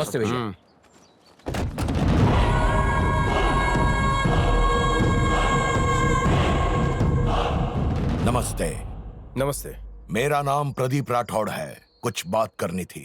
नमस्ते भैया। नमस्ते। नमस्ते। मेरा नाम प्रदीप राठौड़ है, कुछ बात करनी थी।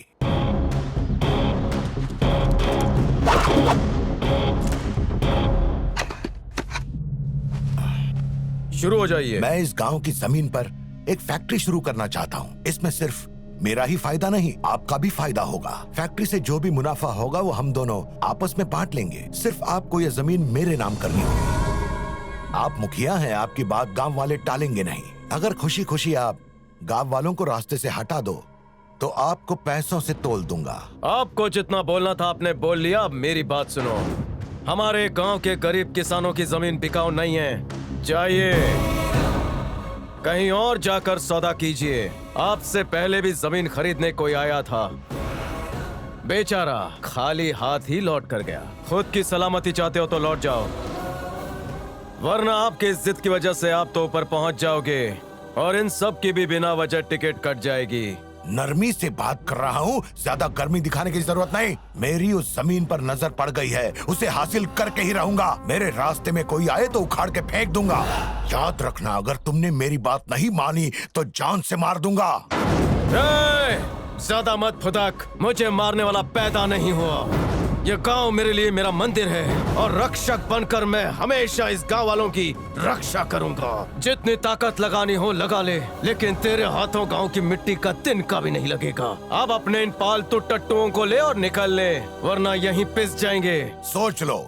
शुरू हो जाइए। मैं इस गांव की जमीन पर एक फैक्ट्री शुरू करना चाहता हूँ। इसमें सिर्फ मेरा ही फायदा नहीं, आपका भी फायदा होगा। फैक्ट्री से जो भी मुनाफा होगा वो हम दोनों आपस में बांट लेंगे। सिर्फ आपको ये जमीन मेरे नाम करनी होगी। आप मुखिया हैं, आपकी बात गांव वाले टालेंगे नहीं। अगर खुशी खुशी आप गांव वालों को रास्ते से हटा दो तो आपको पैसों से तोल दूंगा। आपको जितना बोलना था आपने बोल लिया। अब मेरी बात सुनो। हमारे गांव के गरीब किसानों की जमीन बिकाऊ नहीं है। जाइए कहीं और जाकर सौदा कीजिए। आपसे पहले भी जमीन खरीदने कोई आया था, बेचारा खाली हाथ ही लौट कर गया। खुद की सलामती चाहते हो तो लौट जाओ, वरना आपकी इज्जत की वजह से आप तो ऊपर पहुंच जाओगे और इन सब की भी बिना वजह टिकट कट जाएगी। नरमी से बात कर रहा हूँ, ज्यादा गर्मी दिखाने की जरूरत नहीं। मेरी उस जमीन पर नजर पड़ गई है, उसे हासिल करके ही रहूंगा। मेरे रास्ते में कोई आए तो उखाड़ के फेंक दूंगा। याद रखना, अगर तुमने मेरी बात नहीं मानी तो जान से मार दूंगा। ज्यादा मत फुदक, मुझे मारने वाला पैदा नहीं हुआ। ये गांव मेरे लिए मेरा मंदिर है और रक्षक बनकर मैं हमेशा इस गांव वालों की रक्षा करूंगा। जितनी ताकत लगानी हो लगा ले, लेकिन तेरे हाथों गांव की मिट्टी का तिनका भी नहीं लगेगा। अब अपने इन पालतू टट्टुओं को ले और निकल ले, वरना यहीं पिस जाएंगे। सोच लो,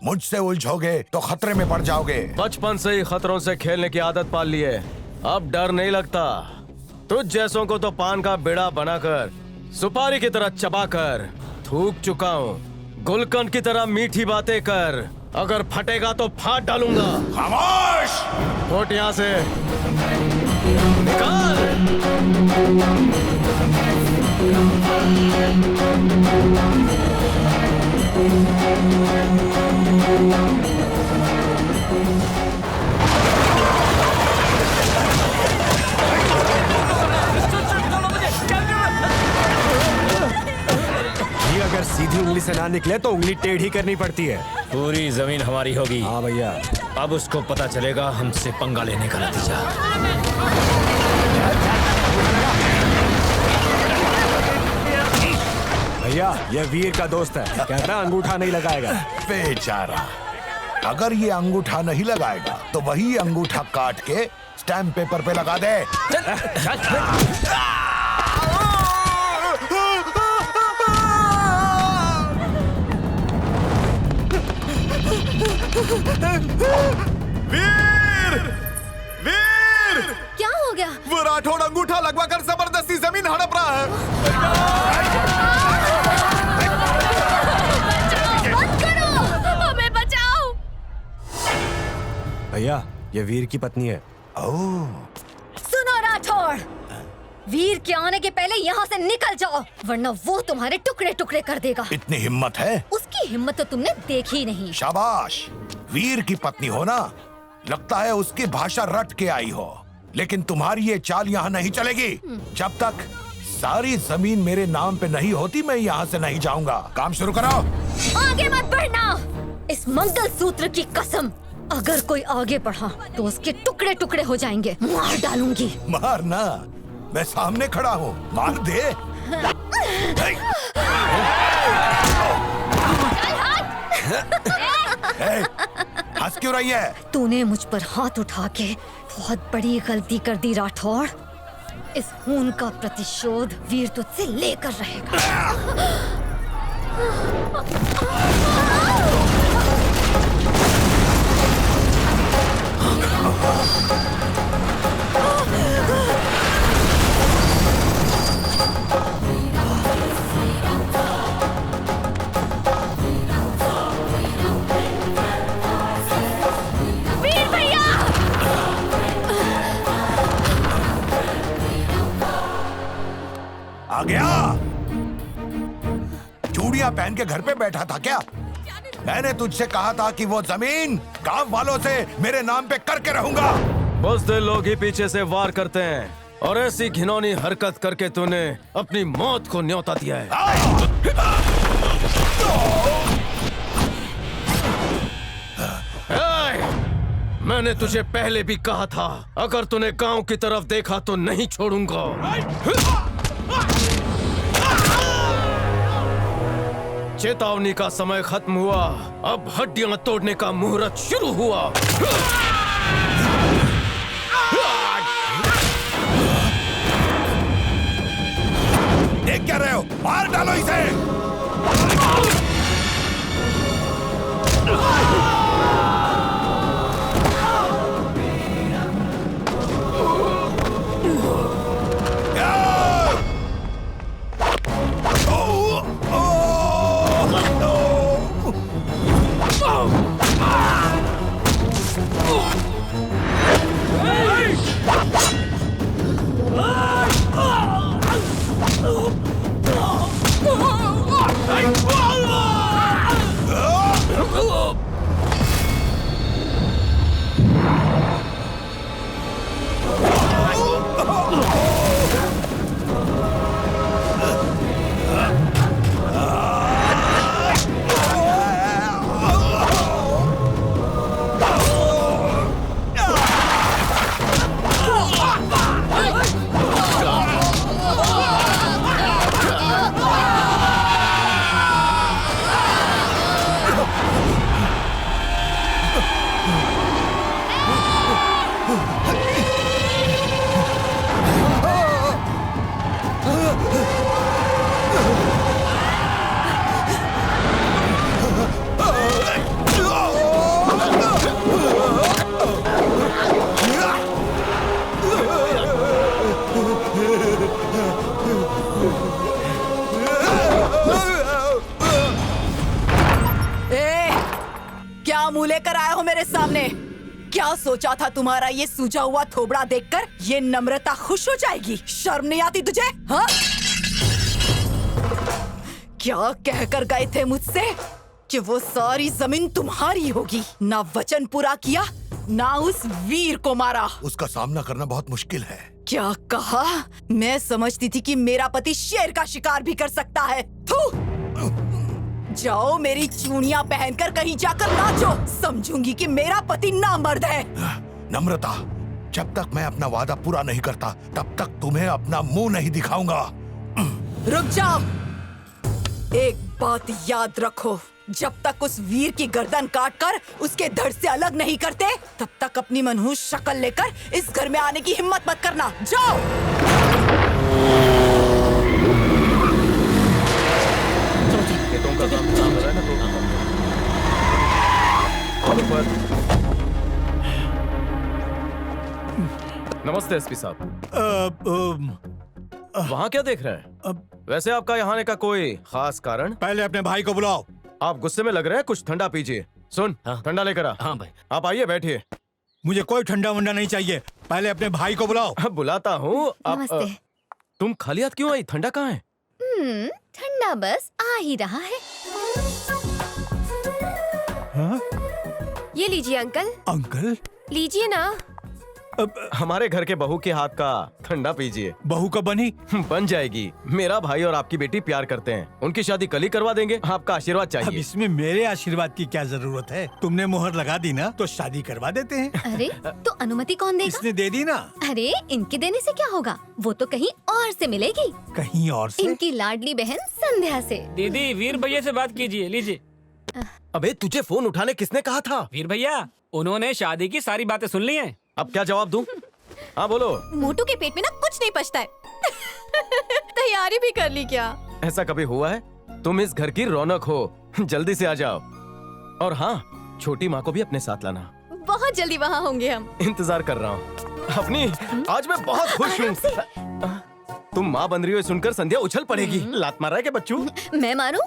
मुझसे उलझोगे तो खतरे में पड़ जाओगे। बचपन से ही खतरों से खेलने की आदत पाल ली है, अब डर नहीं लगता। तुझ जैसों को तो पान का बेड़ा बनाकर सुपारी की तरह चबाकर थूक चुका हूँ। गुलकंद की तरह मीठी बातें कर, अगर फटेगा तो फाड़ डालूंगा। खामोश! फुट यहाँ से, निकाल। अगर सीधी उंगली से ना निकले तो उंगली टेढ़ी करनी पड़ती है। पूरी जमीन हमारी होगी। हाँ भैया। अब उसको पता चलेगा हमसे पंगा लेने का नतीजा। भैया ये वीर का दोस्त है, कहता है अंगूठा नहीं लगाएगा। बेचारा, अगर ये अंगूठा नहीं लगाएगा तो वही अंगूठा काट के स्टैम्प पेपर पे लगा दे। वीर! वीर! क्या हो गया? वो राठौड़ अंगूठा लगवा कर जबरदस्ती जमीन हड़प रहा है। बंद करो! हमें बचाओ! भैया ये वीर की पत्नी है। सुनो राठौड़, वीर के आने के पहले यहाँ से निकल जाओ, वरना वो तुम्हारे टुकड़े टुकड़े कर देगा। इतनी हिम्मत है? उसकी हिम्मत तो तुमने देखी नहीं। शाबाश, वीर की पत्नी हो ना, लगता है उसकी भाषा रट के आई हो। लेकिन तुम्हारी ये चाल यहाँ नहीं चलेगी। जब तक सारी जमीन मेरे नाम पे नहीं होती मैं यहाँ से नहीं जाऊंगा। काम शुरू करो। आगे मत बढ़ना, इस मंगल सूत्र की कसम। अगर कोई आगे बढ़ा तो उसके टुकड़े टुकड़े हो जाएंगे। मार डालूंगी। मारना? मैं सामने खड़ा हूँ, मार दे। हंस क्यों रही है? तूने मुझ पर हाथ उठा के बहुत बड़ी गलती कर दी राठौड़। इस खून का प्रतिशोध वीर तुझसे लेकर रहेगा। वीर भैया! आ गया? चूड़ियां पहन के घर पे बैठा था क्या? मैंने तुझसे कहा था कि वो जमीन गांव वालों से मेरे नाम पे करके रहूंगा। बुज़दिल लोग ही पीछे से वार करते हैं और ऐसी घिनौनी हरकत करके तूने अपनी मौत को न्योता दिया है। मैंने तुझे पहले भी कहा था, अगर तूने गांव की तरफ देखा तो नहीं छोड़ूंगा। चेतावनी का समय खत्म हुआ, अब हड्डियां तोड़ने का मुहूर्त शुरू हुआ। देख क्या रहे हो? मार डालो इसे। मुंह लेकर आए हो मेरे सामने? क्या सोचा था तुम्हारा ये सूजा हुआ थोबड़ा देखकर ये नम्रता खुश हो जाएगी? शर्म नहीं आती तुझे? हाँ? क्या कहकर गए थे मुझसे कि वो सारी जमीन तुम्हारी होगी? ना वचन पूरा किया, ना उस वीर को मारा। उसका सामना करना बहुत मुश्किल है। क्या कहा? मैं समझती थी कि मेरा पति शेर का शिकार भी कर सकता है। थू! जाओ मेरी चूड़ियां पहनकर कहीं जाकर नाचो, समझूंगी कि मेरा पति नामर्द है। नम्रता, जब तक मैं अपना वादा पूरा नहीं करता तब तक तुम्हें अपना मुंह नहीं दिखाऊंगा। रुक जाओ, एक बात याद रखो, जब तक उस वीर की गर्दन काटकर उसके धड़ से अलग नहीं करते तब तक अपनी मनहूस शक्ल लेकर इस घर में आने की हिम्मत मत करना। जाओ। नमस्ते एसपी साहब। वहाँ क्या देख रहे हैं? वैसे आपका यहाँ आने का कोई खास कारण? पहले अपने भाई को बुलाओ। आप गुस्से में लग रहे हैं, कुछ ठंडा पीजिए। सुन, ठंडा लेकर आ। हाँ भाई। आप आइए, बैठिए। मुझे कोई ठंडा वंडा नहीं चाहिए, पहले अपने भाई को बुलाओ। बुलाता हूँ। नमस्ते। तुम खाली हाथ क्यों आई? ठंडा कहाँ है? ठंडा बस आ ही रहा है। हाँ? ये लीजिए अंकल। अंकल? लीजिए ना। हमारे घर के बहू के हाथ का ठंडा पीजिए। बहू कब बनी? बन जाएगी। मेरा भाई और आपकी बेटी प्यार करते हैं, उनकी शादी कल ही करवा देंगे। आपका आशीर्वाद अब चाहिए। इसमें मेरे आशीर्वाद की क्या जरूरत है? तुमने मुहर लगा दी ना, तो शादी करवा देते हैं। अरे तो अनुमति कौन देगा? इसने दे दी ना। अरे इनके देने से क्या होगा, वो तो कहीं और से मिलेगी। कहीं और से? इनकी लाडली बहन संध्या से। दीदी, वीर भैया से बात कीजिए। लीजिए। अबे तुझे फोन उठाने किसने कहा था? वीर भैया, उन्होंने शादी की सारी बातें सुन ली हैं। अब क्या जवाब दूं? हाँ बोलो। मोटू के पेट में ना कुछ नहीं पचता है। तैयारी भी कर ली क्या? ऐसा कभी हुआ है? तुम इस घर की रौनक हो, जल्दी से आ जाओ। और हाँ, छोटी माँ को भी अपने साथ लाना। बहुत जल्दी वहाँ होंगे हम। इंतजार कर रहा हूँ। अपनी आज मैं बहुत खुश हूँ। तुम माँ बन रही हो सुनकर संध्या उछल पड़ेगी। लात मारा है क्या बच्चू? मैं मारूं?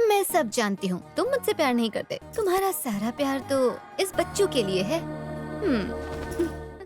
मैं सब जानती हूँ, तुम मुझसे प्यार नहीं करते। तुम्हारा सारा प्यार तो इस बच्चू के लिए है।